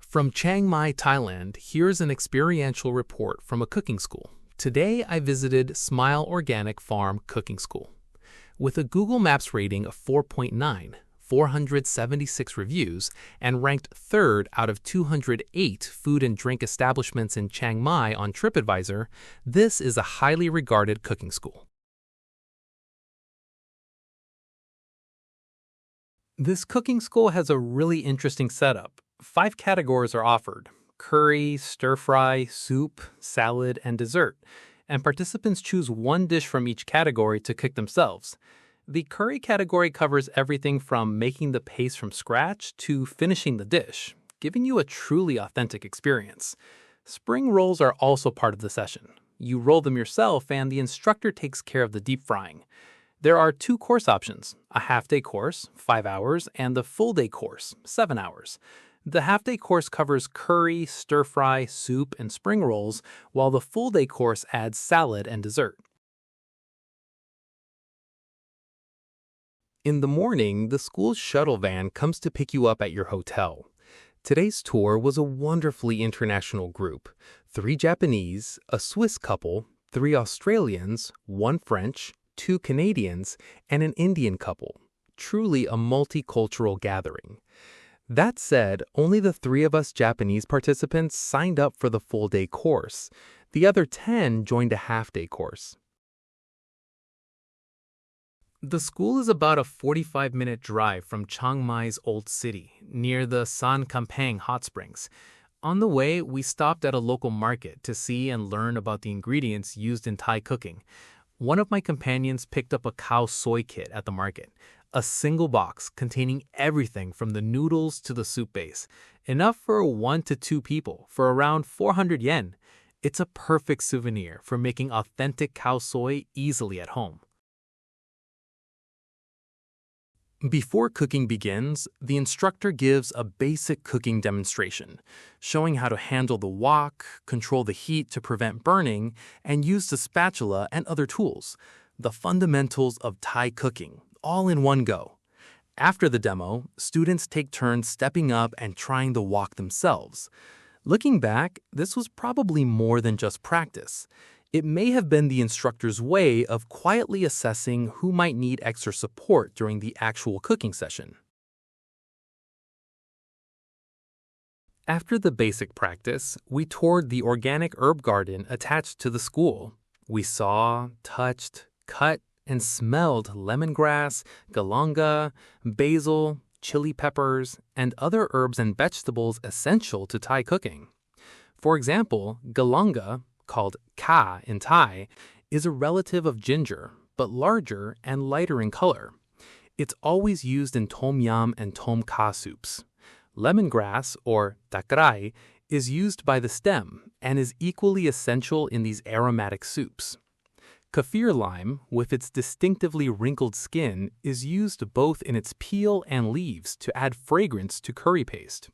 From Chiang Mai, Thailand, here's an experiential report from a cooking school. Today, I visited Smile Organic Farm Cooking School. With a Google Maps rating of 4.9, 476 reviews, and ranked third out of 208 food and drink establishments in Chiang Mai on TripAdvisor, this is a highly regarded cooking school. This cooking school has a really interesting setup. 5 categories are offered: curry, stir-fry, soup, salad, and dessert, and participants choose one dish from each category to cook themselves. The curry category covers everything from making the paste from scratch to finishing the dish, giving you a truly authentic experience. Spring rolls are also part of the session. You roll them yourself, and the instructor takes care of the deep frying. There are 2 course options: a half-day course, 5 hours, and the full-day course, 7 hours. The half-day course covers curry, stir-fry, soup, and spring rolls, while the full-day course adds salad and dessert. In the morning, the school's shuttle van comes to pick you up at your hotel. Today's tour was a wonderfully international group: 3 Japanese, a Swiss couple, 3 Australians, 1 French, 2 Canadians, and an Indian couple. Truly a multicultural gathering. That said, only the 3 of us Japanese participants signed up for the full-day course. The other 10 joined a half-day course. The school is about a 45-minute drive from Chiang Mai's old city, near the San Kamphaeng hot springs. On the way, we stopped at a local market to see and learn about the ingredients used in Thai cooking. One of my companions picked up a khao soy kit at the market, a single box containing everything from the noodles to the soup base, enough for 1 to 2 people for around 400 yen. It's a perfect souvenir for making authentic khao soy easily at home. Before cooking begins, the instructor gives a basic cooking demonstration, showing how to handle the wok, control the heat to prevent burning, and use the spatula and other tools. The fundamentals of Thai cooking, all in one go. After the demo, students take turns stepping up and trying the wok themselves. Looking back, this was probably more than just practice. It may have been the instructor's way of quietly assessing who might need extra support during the actual cooking session. After the basic practice, we toured the organic herb garden attached to the school. We saw, touched, cut, and smelled lemongrass, galanga, basil, chili peppers, and other herbs and vegetables essential to Thai cooking. For example, galanga, called ka in Thai, is a relative of ginger, but larger and lighter in color. It's always used in tom yum and tom kha soups. Lemongrass, or takrai, is used by the stem and is equally essential in these aromatic soups. Kaffir lime, with its distinctively wrinkled skin, is used both in its peel and leaves to add fragrance to curry paste.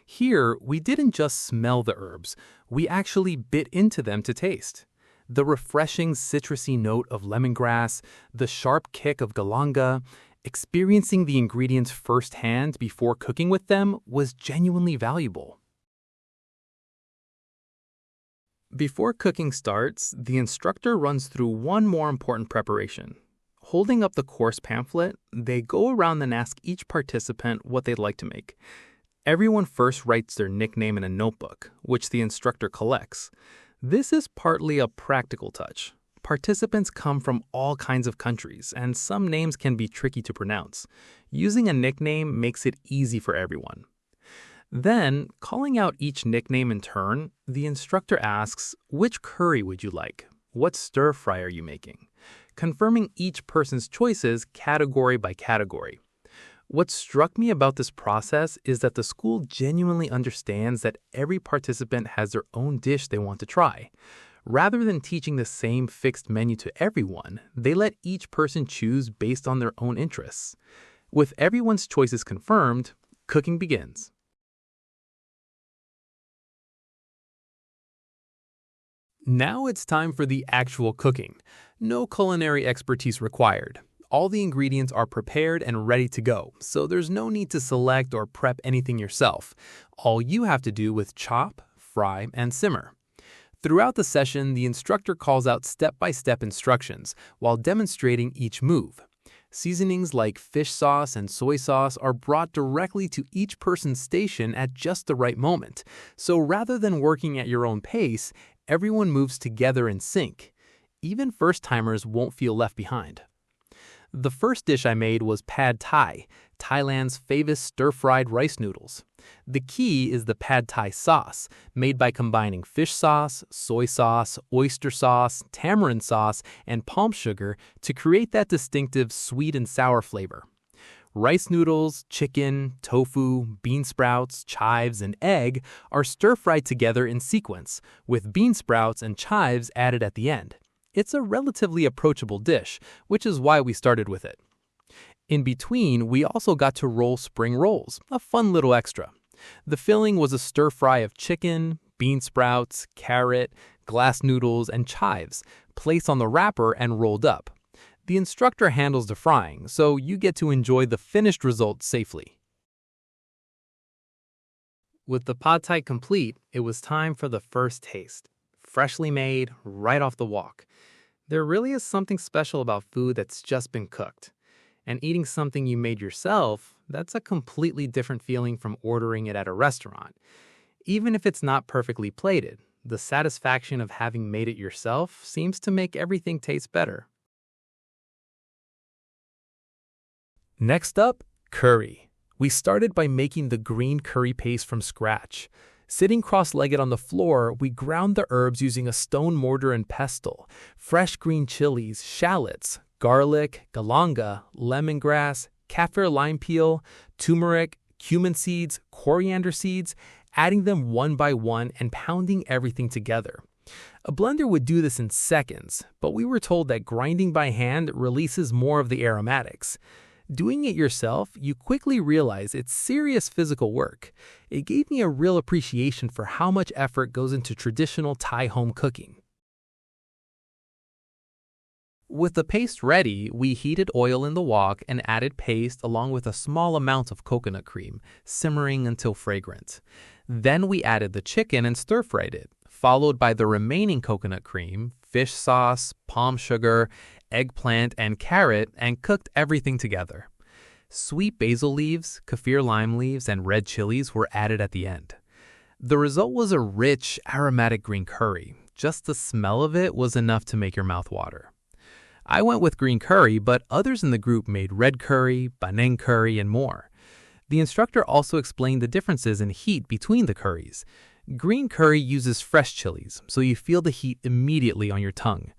Here, we didn't just smell the herbs, we actually bit into them to taste. The refreshing citrusy note of lemongrass, the sharp kick of galanga, experiencing the ingredients firsthand before cooking with them was genuinely valuable. Before cooking starts, the instructor runs through one more important preparation. Holding up the course pamphlet, they go around and ask each participant what they'd like to make. Everyone first writes their nickname in a notebook, which the instructor collects. This is partly a practical touch. Participants come from all kinds of countries, and some names can be tricky to pronounce. Using a nickname makes it easy for everyone. Then, calling out each nickname in turn, the instructor asks, "Which curry would you like? What stir-fry are you making?" confirming each person's choices category by category. What struck me about this process is that the school genuinely understands that every participant has their own dish they want to try. Rather than teaching the same fixed menu to everyone, they let each person choose based on their own interests. With everyone's choices confirmed, cooking begins. Now it's time for the actual cooking. No culinary expertise required. All the ingredients are prepared and ready to go, so there's no need to select or prep anything yourself. All you have to do is chop, fry, and simmer. Throughout the session, the instructor calls out step-by-step instructions while demonstrating each move. Seasonings like fish sauce and soy sauce are brought directly to each person's station at just the right moment. So rather than working at your own pace, everyone moves together in sync. Even first-timers won't feel left behind. The first dish I made was Pad Thai, Thailand's famous stir-fried rice noodles. The key is the Pad Thai sauce, made by combining fish sauce, soy sauce, oyster sauce, tamarind sauce, and palm sugar to create that distinctive sweet and sour flavor. Rice noodles, chicken, tofu, bean sprouts, chives, and egg are stir-fried together in sequence, with bean sprouts and chives added at the end. It's a relatively approachable dish, which is why we started with it. In between, we also got to roll spring rolls, a fun little extra. The filling was a stir-fry of chicken, bean sprouts, carrot, glass noodles, and chives, placed on the wrapper and rolled up. The instructor handles the frying, so you get to enjoy the finished result safely. With the pad thai complete, it was time for the first taste. Freshly made, right off the wok. There really is something special about food that's just been cooked. And eating something you made yourself, that's a completely different feeling from ordering it at a restaurant. Even if it's not perfectly plated, the satisfaction of having made it yourself seems to make everything taste better. Next up, curry. We started by making the green curry paste from scratch. Sitting cross-legged on the floor, we ground the herbs using a stone mortar and pestle, fresh green chilies, shallots, garlic, galanga, lemongrass, kaffir lime peel, turmeric, cumin seeds, coriander seeds, adding them one by one and pounding everything together. A blender would do this in seconds, but we were told that grinding by hand releases more of the aromatics. Doing it yourself, you quickly realize it's serious physical work. It gave me a real appreciation for how much effort goes into traditional Thai home cooking. With the paste ready, we heated oil in the wok and added paste along with a small amount of coconut cream, simmering until fragrant. Then we added the chicken and stir-fried it, followed by the remaining coconut cream, fish sauce, palm sugar, eggplant, and carrot, and cooked everything together. Sweet basil leaves, kaffir lime leaves, and red chilies were added at the end. The result was a rich, aromatic green curry. Just the smell of it was enough to make your mouth water. I went with green curry, but others in the group made red curry, banang curry, and more. The instructor also explained the differences in heat between the curries. Green curry uses fresh chilies, so you feel the heat immediately on your tongue.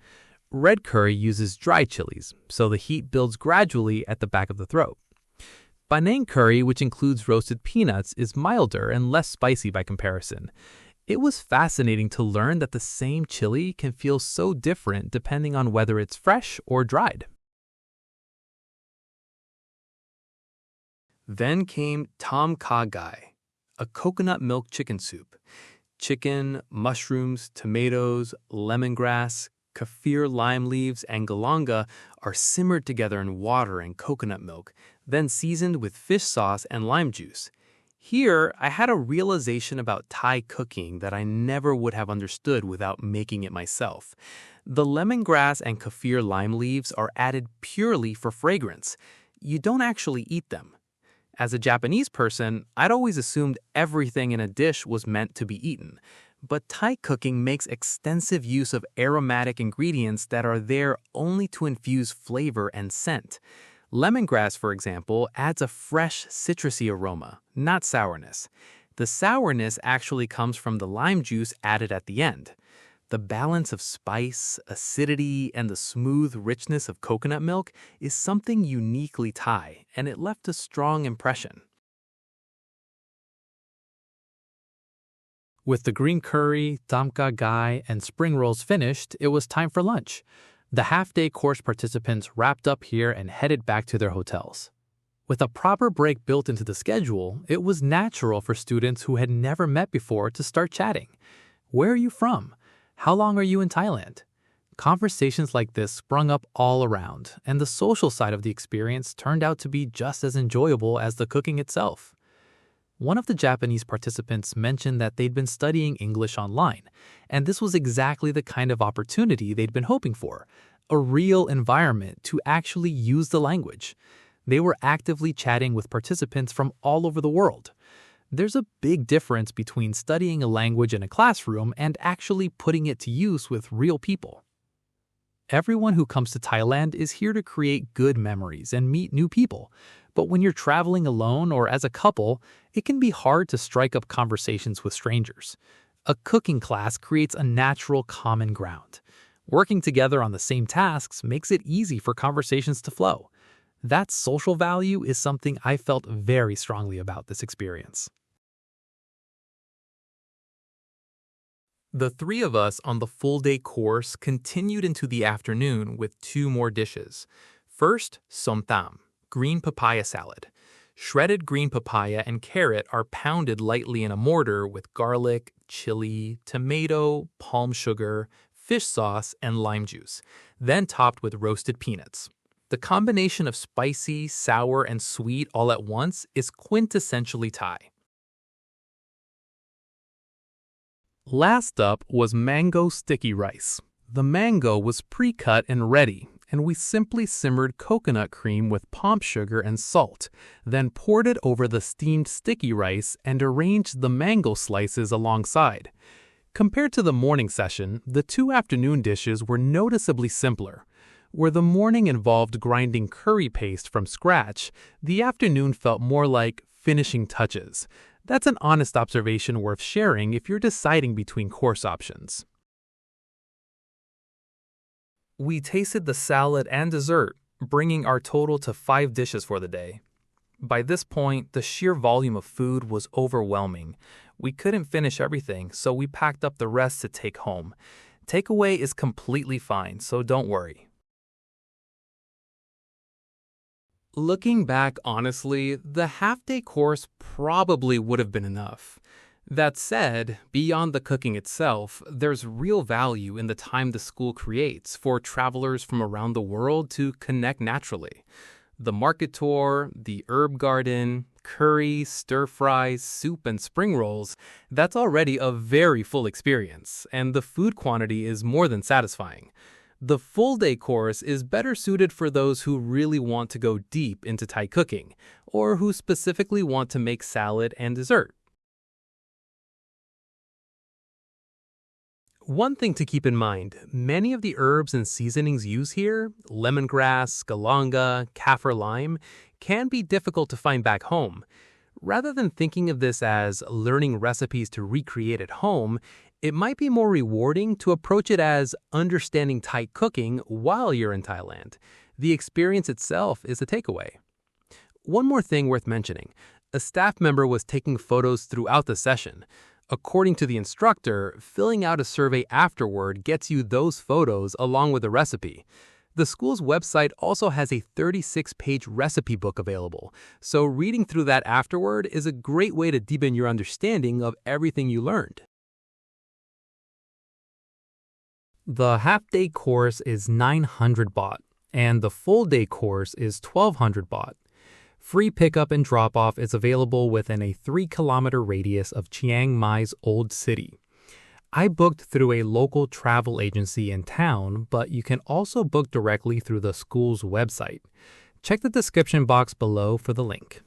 Red curry uses dry chilies, so the heat builds gradually at the back of the throat. Banang curry, which includes roasted peanuts, is milder and less spicy by comparison. It was fascinating to learn that the same chili can feel so different depending on whether it's fresh or dried. Then came Tom Kha Gai, a coconut milk chicken soup. Chicken, mushrooms, tomatoes, lemongrass, kaffir lime leaves, and galanga are simmered together in water and coconut milk, then seasoned with fish sauce and lime juice. Here, I had a realization about Thai cooking that I never would have understood without making it myself. The lemongrass and kaffir lime leaves are added purely for fragrance. You don't actually eat them. As a Japanese person, I'd always assumed everything in a dish was meant to be eaten. But Thai cooking makes extensive use of aromatic ingredients that are there only to infuse flavor and scent. Lemongrass, for example, adds a fresh, citrusy aroma, not sourness. The sourness actually comes from the lime juice added at the end. The balance of spice, acidity, and the smooth richness of coconut milk is something uniquely Thai, and it left a strong impression. With the green curry, Tom Kha Gai, and spring rolls finished, it was time for lunch. The half-day course participants wrapped up here and headed back to their hotels. With a proper break built into the schedule, it was natural for students who had never met before to start chatting. Where are you from? How long are you in Thailand? Conversations like this sprung up all around, and the social side of the experience turned out to be just as enjoyable as the cooking itself. One of the Japanese participants mentioned that they'd been studying English online, and this was exactly the kind of opportunity they'd been hoping for, a real environment to actually use the language. They were actively chatting with participants from all over the world. There's a big difference between studying a language in a classroom and actually putting it to use with real people. Everyone who comes to Thailand is here to create good memories and meet new people. But when you're traveling alone or as a couple, it can be hard to strike up conversations with strangers. A cooking class creates a natural common ground. Working together on the same tasks makes it easy for conversations to flow. That social value is something I felt very strongly about this experience. The three of us on the full-day course continued into the afternoon with two more dishes. First, som tam, green papaya salad. Shredded green papaya and carrot are pounded lightly in a mortar with garlic, chili, tomato, palm sugar, fish sauce, and lime juice, then topped with roasted peanuts. The combination of spicy, sour, and sweet all at once is quintessentially Thai. Last up was mango sticky rice. The mango was pre-cut and ready, and we simply simmered coconut cream with palm sugar and salt, then poured it over the steamed sticky rice and arranged the mango slices alongside. Compared to the morning session, the two afternoon dishes were noticeably simpler. Where the morning involved grinding curry paste from scratch, the afternoon felt more like finishing touches. That's an honest observation worth sharing if you're deciding between course options. We tasted the salad and dessert, bringing our total to 5 dishes for the day. By this point, the sheer volume of food was overwhelming. We couldn't finish everything, so we packed up the rest to take home. Takeaway is completely fine, so don't worry. Looking back honestly, the half-day course probably would have been enough. That said, beyond the cooking itself, there's real value in the time the school creates for travelers from around the world to connect naturally. The market tour, the herb garden, curry, stir-fries, soup, and spring rolls, that's already a very full experience, and the food quantity is more than satisfying. The full-day course is better suited for those who really want to go deep into Thai cooking, or who specifically want to make salad and dessert. One thing to keep in mind, many of the herbs and seasonings used here, lemongrass, galanga, kaffir lime, can be difficult to find back home. Rather than thinking of this as learning recipes to recreate at home, it might be more rewarding to approach it as understanding Thai cooking while you're in Thailand. The experience itself is a takeaway. One more thing worth mentioning, a staff member was taking photos throughout the session. According to the instructor, filling out a survey afterward gets you those photos along with the recipe. The school's website also has a 36-page recipe book available, so reading through that afterward is a great way to deepen your understanding of everything you learned. The half-day course is 900 baht, and the full-day course is 1,200 baht. Free pickup and drop-off is available within a 3-kilometer radius of Chiang Mai's Old City. I booked through a local travel agency in town, but you can also book directly through the school's website. Check the description box below for the link.